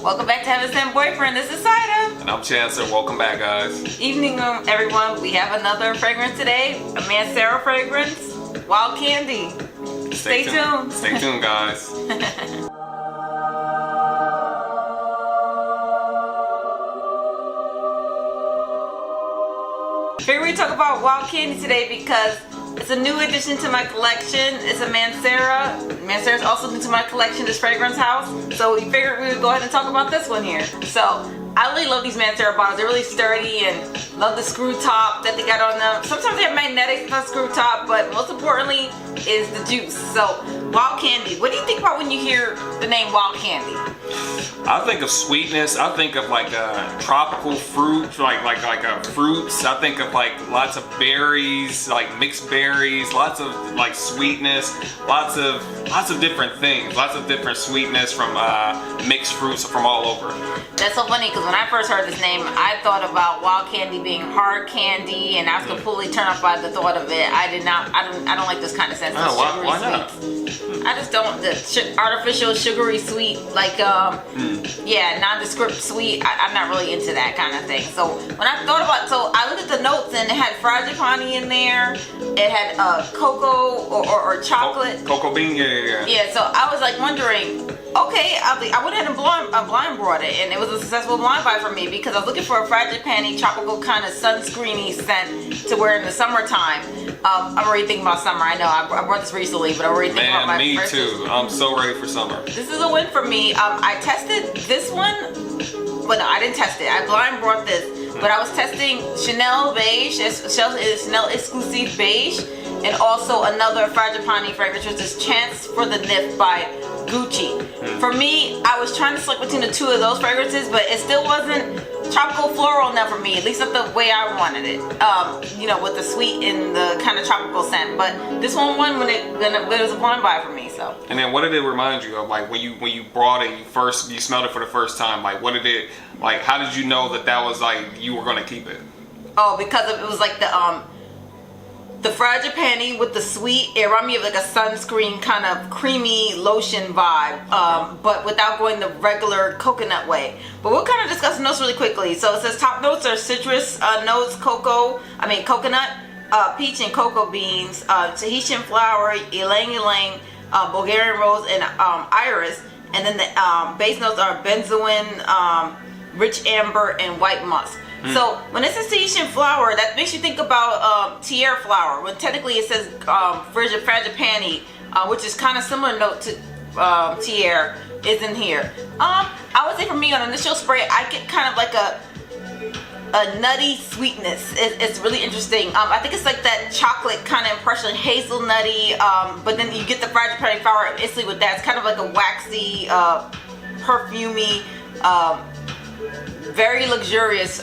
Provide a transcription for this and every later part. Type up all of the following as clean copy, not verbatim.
Welcome back to Heaven Sent Boyfriend. This is Saida. And I'm Chancellor. Welcome back, guys. Evening, everyone. We have another fragrance today. A Mancera fragrance. Wild Candy. Stay tuned. Stay tuned, guys. Figured we talk about Wild Candy today because it's a new addition to my collection. It's a Mancera. Mancera's also new to my collection, this fragrance house. So we figured we would go ahead and talk about this one here. So I really love these Mancera bottles. They're really sturdy and love the screw top that they got on them. Sometimes they have magnetics on the screw top, but most importantly is the juice. So Wild Candy. What do you think about when you hear the name Wild Candy? I think of sweetness. I think of like tropical fruit, like fruits. I think of like lots of berries, like mixed berries, lots of like sweetness, lots of different things, lots of different sweetness from mixed fruits from all over. That's so funny because when I first heard this name, I thought about Wild Candy being hard candy, and I was completely turned off by the thought of it. I don't like this kind of sense. Why not? I just don't. The artificial sugary sweet, like yeah, nondescript sweet. I'm not really into that kind of thing. So when I thought about, so I looked at the notes and it had frangipani in there. It had cocoa or chocolate. Cocoa bean, yeah. Yeah, so I was like wondering, okay, I went ahead and blind brought it, and it was a successful blind buy for me because I was looking for a frangipani tropical kind of sunscreeny scent to wear in the summertime. I'm already thinking about summer. I know I brought this recently, but I'm already thinking about my me too. I'm so ready for summer. This is a win for me. I tested this one. Well, no, I didn't test it. I blind brought this, but I was testing Chanel Beige, Chanel Exclusive Beige, and also another frangipani fragrance, which is Chance for the Nif by Gucci. For me, I was trying to select between the two of those fragrances, but it still wasn't tropical floral enough for me, at least not the way I wanted it. You know, with the sweet and the kind of tropical scent. But this one won when it was a blind buy for me. So. And then, what did it remind you of? Like when you brought it, you smelled it for the first time. Like what did it? Like how did you know that was like you were gonna keep it? Oh, because it was like the frangipani with the sweet. It reminded me of like a sunscreen kind of creamy lotion vibe, but without going the regular coconut way. But we'll kind of discuss the notes really quickly. So it says top notes are citrus notes, coconut, peach and cocoa beans, Tahitian flower, ylang ylang, Bulgarian rose, and iris. And then the base notes are benzoin, rich amber, and white musk. So when it says Tahitian flower, that makes you think about tiare flower, when technically it says frangipani, which is kind of similar note to tiare, is in here. I would say for me on initial spray, I get kind of like a nutty sweetness. It's really interesting. I think it's like that chocolate kind of impression, hazelnutty, but then you get the frangipani flower instantly with that. It's kind of like a waxy, perfumey, very luxurious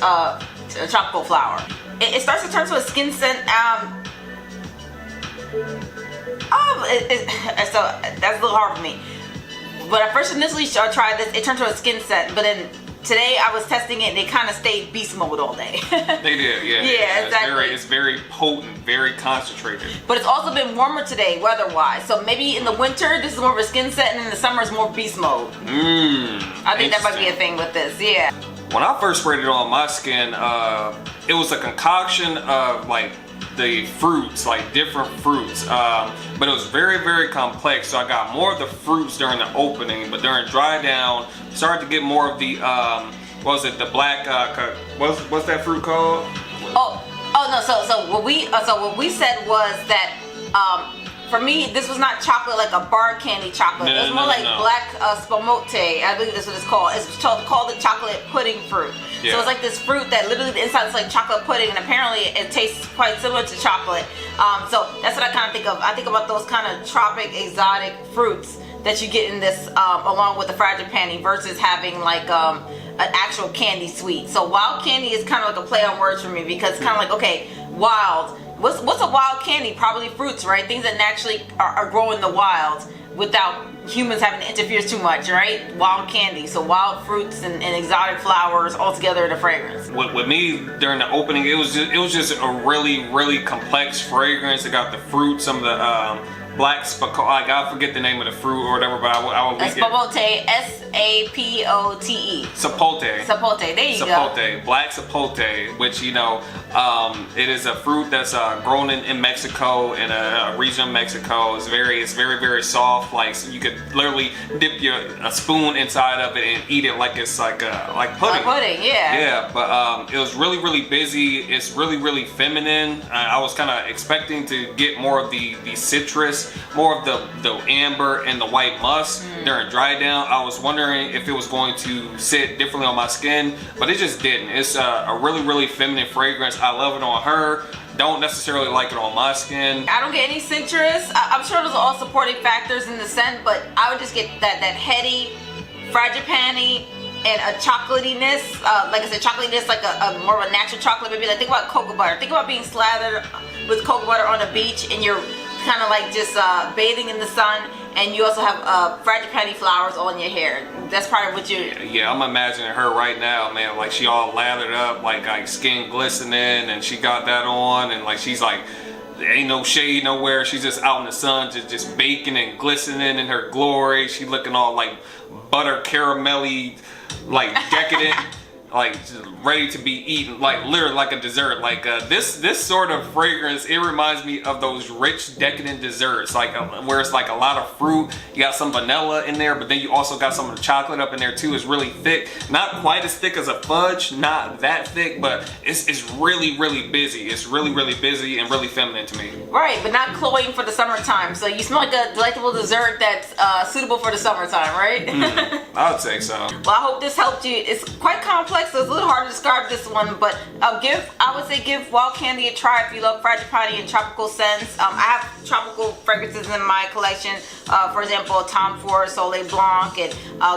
tropical flower. It starts to turn to a skin scent. So that's a little hard for me. But I first initially tried this, it turned to a skin scent. But then today I was testing it and it kind of stayed beast mode all day. They did, yeah. Yeah, exactly. It's very potent, very concentrated. But it's also been warmer today weather-wise. So maybe in the winter this is more of a skin scent, and in the summer it's more beast mode. I think that might be a thing with this, yeah. When I first sprayed it on my skin, it was a concoction of like the fruits, like different fruits, but it was very, very complex. So I got more of the fruits during the opening, but during dry down, started to get more of the what was it? The black what's that fruit called? Oh no. So what we said was that for me, this was not chocolate like a bar candy chocolate. It was more like black spamote. I believe that's what it's called. It's called the chocolate pudding fruit. Yeah. So it's like this fruit that literally the inside is like chocolate pudding, and apparently it tastes quite similar to chocolate. So that's what I kind of think of. I think about those kind of tropic exotic fruits that you get in this along with the frangipani versus having like an actual candy sweet. So wild candy is kind of like a play on words for me because it's kind of like, okay, wild. What's a wild candy? Probably fruits, right? Things that naturally are growing in the wild without humans having to interfere too much, right? Wild candy. So wild fruits and exotic flowers all together in a fragrance. With me during the opening, it was just a really, really complex fragrance. It got the fruit, some of the black spamote, I forget the name of the fruit or whatever, but I will link it. Spamote, Sapote. Sapote. Sapote. There you go. Sapote, black sapote, which it is a fruit that's grown in Mexico, in a region of Mexico. It's very soft. Like, so you could literally dip a spoon inside of it and eat it like it's like pudding. Like pudding, yeah. Yeah, but it was really busy. It's really feminine. I was kind of expecting to get more of the citrus, more of the amber and the white musk during dry down. I was wondering if it was going to sit differently on my skin, but it just didn't. It's a really feminine fragrance. I love it on her. Don't necessarily like it on my skin. I don't get any citrus. I'm sure those are all supporting factors in the scent, but I would just get that heady frangipani and a chocolatiness. Like I said, chocolatiness, like a more of a natural chocolate. Maybe like think about cocoa butter. Think about being slathered with cocoa butter on a beach and you're kind of like just bathing in the sun, and you also have frangipani flowers on your hair. That's probably what you... Yeah, I'm imagining her right now, man. Like, she all lathered up, like skin glistening, and she got that on, and like she's like, there ain't no shade nowhere. She's just out in the sun, just baking and glistening in her glory. She looking all like butter caramelly, like decadent. Like, just ready to be eaten, like literally like a dessert. Like this sort of fragrance, it reminds me of those rich decadent desserts, like where it's like a lot of fruit. You got some vanilla in there, but then you also got some of the chocolate up in there too. It's really thick, not quite as thick as a fudge, not that thick, but it's really busy. It's really busy and really feminine to me. Right, but not cloying for the summertime. So you smell like a delectable dessert that's suitable for the summertime, right? I would say so. Well, I hope this helped you. It's quite complex, so it's a little hard to describe this one, but I would say give Wild Candy a try if you love frangipani and tropical scents. I have tropical fragrances in my collection. For example, Tom Ford Soleil Blanc and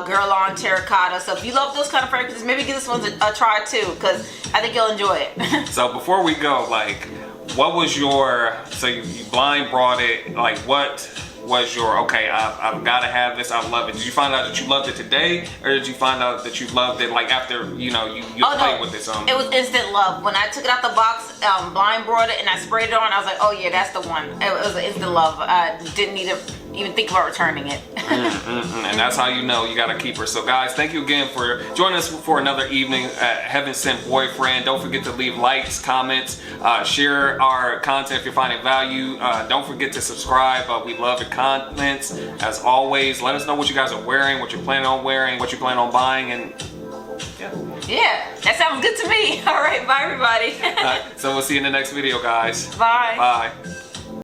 Guerlain Terracotta. So if you love those kind of fragrances, maybe give this one a try too, because I think you'll enjoy it. So before we go, like, what was your, so you blind brought it, like, what was your, okay, I've got to have this, I love it. Did you find out that you loved it today, or did you find out that you loved it like after you played with it some? It was instant love. When I took it out the box, blind brought it and I sprayed it on, I was like, oh yeah, that's the one. It was instant love. I didn't need to even think about returning it. And that's how you know you gotta keep her. So guys, thank you again for joining us for another evening at Heaven Sent Boyfriend. Don't forget to leave likes, comments, share our content if you're finding value. Don't forget to subscribe. We love your comments. As always, let us know what you guys are wearing, what you're planning on wearing, what you plan on buying, and yeah, that sounds good to me. All right, bye everybody. So we'll see you in the next video, guys. Bye. Bye.